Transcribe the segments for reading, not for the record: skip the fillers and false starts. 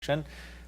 election.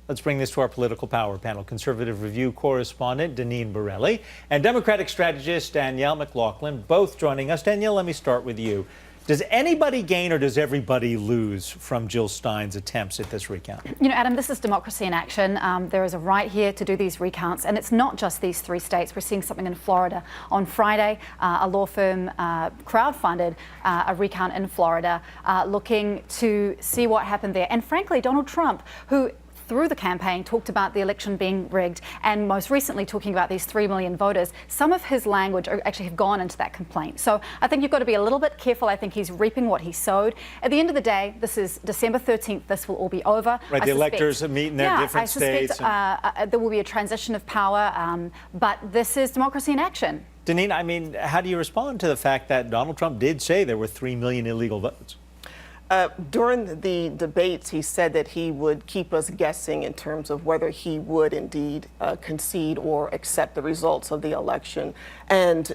Let's bring this to our political power panel. Conservative Review correspondent Deneen Borelli and Democratic strategist Danielle McLaughlin, both joining us. Danielle, let me start with you. Does anybody gain or does everybody lose from Jill Steins' attempts at this recount? You know, Adam, this is democracy in action. There is a right here to do these recounts, and it's not just these 3 states. We're seeing something in Florida. On Friday, a law firm crowdfunded a recount in Florida, looking to see what happened there. And frankly, Donald Trump, who through the campaign talked about the election being rigged, and most recently talking about these 3 million voters, some of his language actually have gone into that complaint. So I think you've got to be a little bit careful. I think he's reaping what he sowed. At the end of the day, this is December 13th. This will all be over. Right, the electors meet in their different states. There will be a transition of power, but this is democracy in action. Deneen, I mean, how do you respond to the fact that Donald Trump did say there were 3 million illegal votes? During the debates, he said that he would keep us guessing in terms of whether he would indeed concede or accept the results of the election. And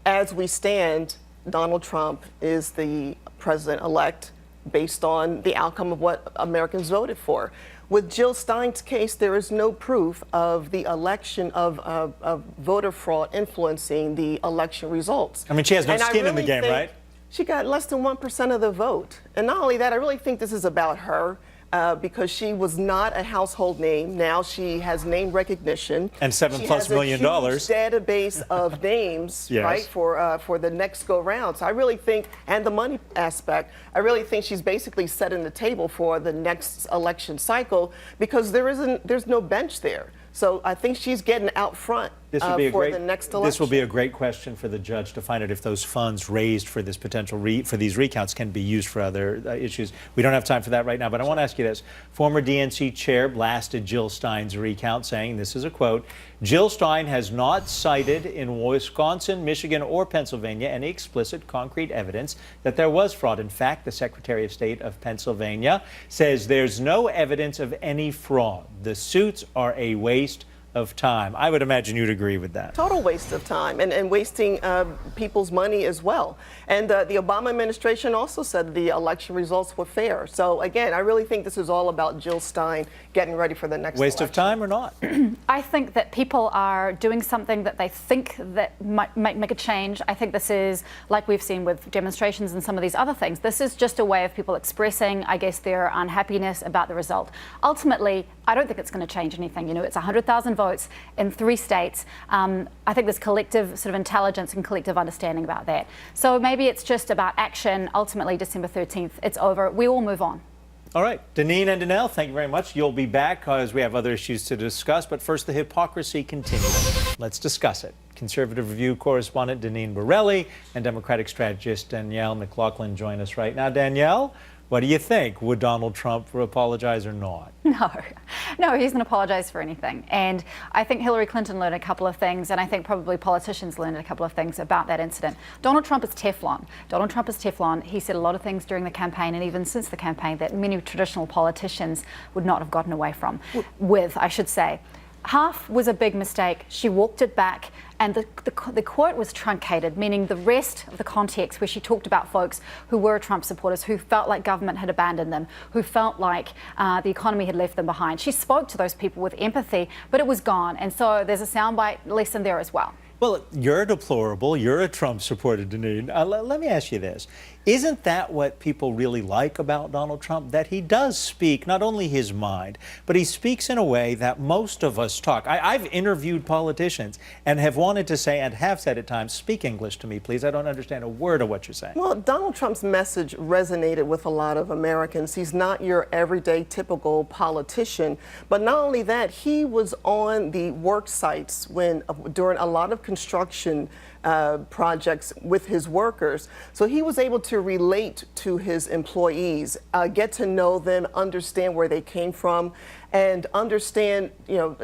as we stand, Donald Trump is the president-elect based on the outcome of what Americans voted for. With Jill Steins' case, there is no proof of the election of voter fraud influencing the election results. I mean, she has no skin in the game, right? She got less than 1% of the vote. And not only that, I really think this is about her because she was not a household name. Now she has name recognition. And $7+ million. Database of names, yes, right, for the next go round. So I really think, and the money aspect, I really think she's basically setting the table for the next election cycle because there's no bench there. So I think she's getting out front the next election. This will be a great question for the judge to find out if those funds raised for this potential for these recounts can be used for other issues. We don't have time for that right now, but I want to ask you this. Former DNC chair blasted Jill Steins' recount, saying, this is a quote, "Jill Stein has not cited in Wisconsin, Michigan, or Pennsylvania any explicit concrete evidence that there was fraud. In fact, the Secretary of State of Pennsylvania says there's no evidence of any fraud. The suits are a waste of time." I would imagine you'd agree with that. Total waste of time and wasting people's money as well. And the Obama administration also said the election results were fair. So again, I really think this is all about Jill Stein getting ready for the next waste election. of time or not? I think that people are doing something that they think that might make a change. I think this is, like we've seen with demonstrations and some of these other things, this is just a way of people expressing, I guess, their unhappiness about the result. Ultimately, I don't think it's going to change anything. You know, it's 100,000 votes in 3 states. I think there's collective sort of intelligence and collective understanding about that. So maybe it's just about action. Ultimately, December 13th, it's over. We all move on. All right. Deneen and Danielle, thank you very much. You'll be back as we have other issues to discuss. But first, the hypocrisy continues. Let's discuss it. Conservative Review correspondent Deneen Borelli and Democratic strategist Danielle McLaughlin join us right now. Danielle, what do you think? Would Donald Trump apologize or not? No, he doesn't apologize for anything. And I think Hillary Clinton learned a couple of things, and I think probably politicians learned a couple of things about that incident. Donald Trump is Teflon. Donald Trump is Teflon. He said a lot of things during the campaign and even since the campaign that many traditional politicians would not have gotten away with, I should say. Half was a big mistake. She walked it back, and the quote was truncated, meaning the rest of the context where she talked about folks who were Trump supporters, who felt like government had abandoned them, who felt like the economy had left them behind. She spoke to those people with empathy, but it was gone. And so there's a soundbite lesson there as well. Well, you're deplorable. You're a Trump supporter, Deneen. Let me ask you this. Isn't that what people really like about Donald Trump? That he does speak not only his mind, but he speaks in a way that most of us talk. I've interviewed politicians and have wanted to say, and have said at times, speak English to me, please. I don't understand a word of what you're saying. Well, Donald Trump's message resonated with a lot of Americans. He's not your everyday typical politician. But not only that, he was on the work sites during a lot of construction projects with his workers. So he was able to relate to his employees, get to know them, understand where they came from, and understand, you know,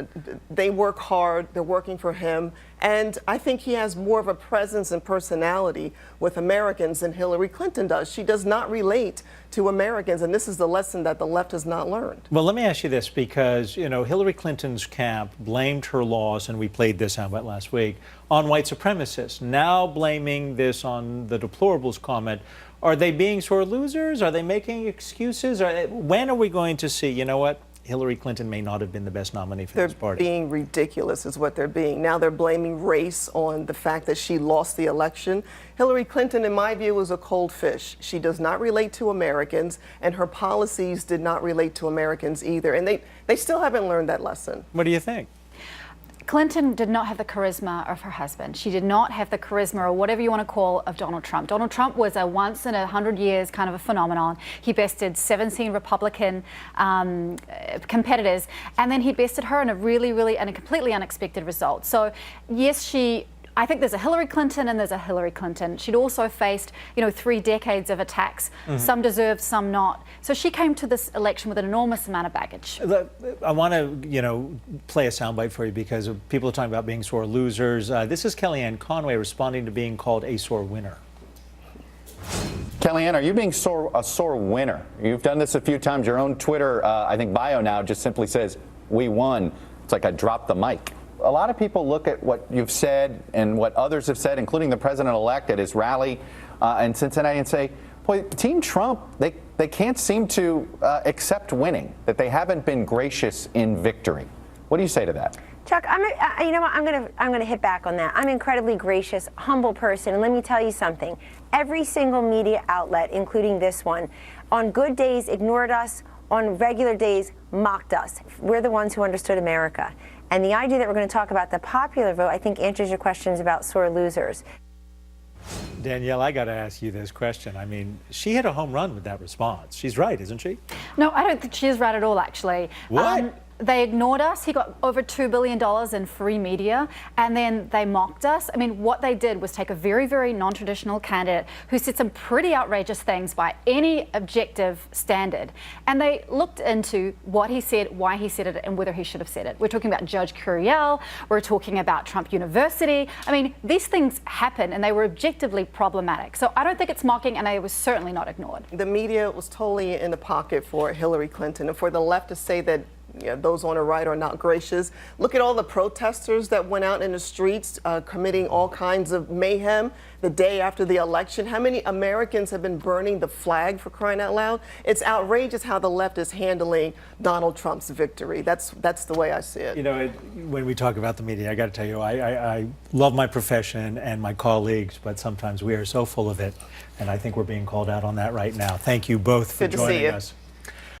they work hard, they're working for him. And I think he has more of a presence and personality with Americans than Hillary Clinton does. She does not relate to Americans, and this is the lesson that the left has not learned. Well, let me ask you this, because, you know, Hillary Clinton's camp blamed her laws, and we played this out last week, on white supremacists. Now blaming this on the deplorables comment. Are they being sore losers? Are they making excuses? When are we going to see, you know what, Hillary Clinton may not have been the best nominee for They're this party? being ridiculous is what they're being. Now they're blaming race on the fact that she lost the election. Hillary Clinton, in my view, was a cold fish. She does not relate to Americans, and her policies did not relate to Americans either. And they still haven't learned that lesson. What do you think? Clinton did not have the charisma of her husband. She did not have the charisma, or whatever you want to call, of Donald Trump. Donald Trump was a once in 100 years kind of a phenomenon. He bested 17 Republican competitors, and then he bested her in a really and a completely unexpected result. So yes, I think there's a Hillary Clinton and there's a Hillary Clinton. She'd also faced, 3 decades of attacks, some deserved, some not. So she came to this election with an enormous amount of baggage. I want to, play a soundbite for you because people are talking about being sore losers. This is Kellyanne Conway responding to being called a sore winner. Kellyanne, are you being a sore winner? You've done this a few times. Your own Twitter, I think, bio now just simply says, "We won." It's like I dropped the mic. A lot of people look at what you've said and what others have said, including the president-elect at his rally in Cincinnati, and say, boy, Team Trump, they can't seem to accept winning, that they haven't been gracious in victory. What do you say to that? Chuck, you know what? I'm gonna hit back on that. I'm an incredibly gracious, humble person, and let me tell you something. Every single media outlet, including this one, on good days ignored us, on regular days mocked us. We're the ones who understood America. And the idea that we're going to talk about the popular vote, I think, answers your questions about sore losers. Danielle, I got to ask you this question. I mean, she hit a home run with that response. She's right, isn't she? No, I don't think she is right at all, actually. What? They ignored us. He got over $2 billion in free media, and then they mocked us. I mean, what they did was take a very non-traditional candidate who said some pretty outrageous things by any objective standard, and they looked into what he said, why he said it, and whether he should have said it. We're talking about Judge Curiel. We're talking about Trump University. I mean, these things happen, and they were objectively problematic. So I don't think it's mocking, and I was certainly not ignored. The media was totally in the pocket for Hillary Clinton, and for the left to say that those on the right are not gracious. Look at all the protesters that went out in the streets committing all kinds of mayhem the day after the election. How many Americans have been burning the flag, for crying out loud? It's outrageous how the left is handling Donald Trump's victory. That's the way I see it. When we talk about the media, I got to tell you, I love my profession and my colleagues, but sometimes we are so full of it, and I think we're being called out on that right now. Thank you both for Good to see joining you. us.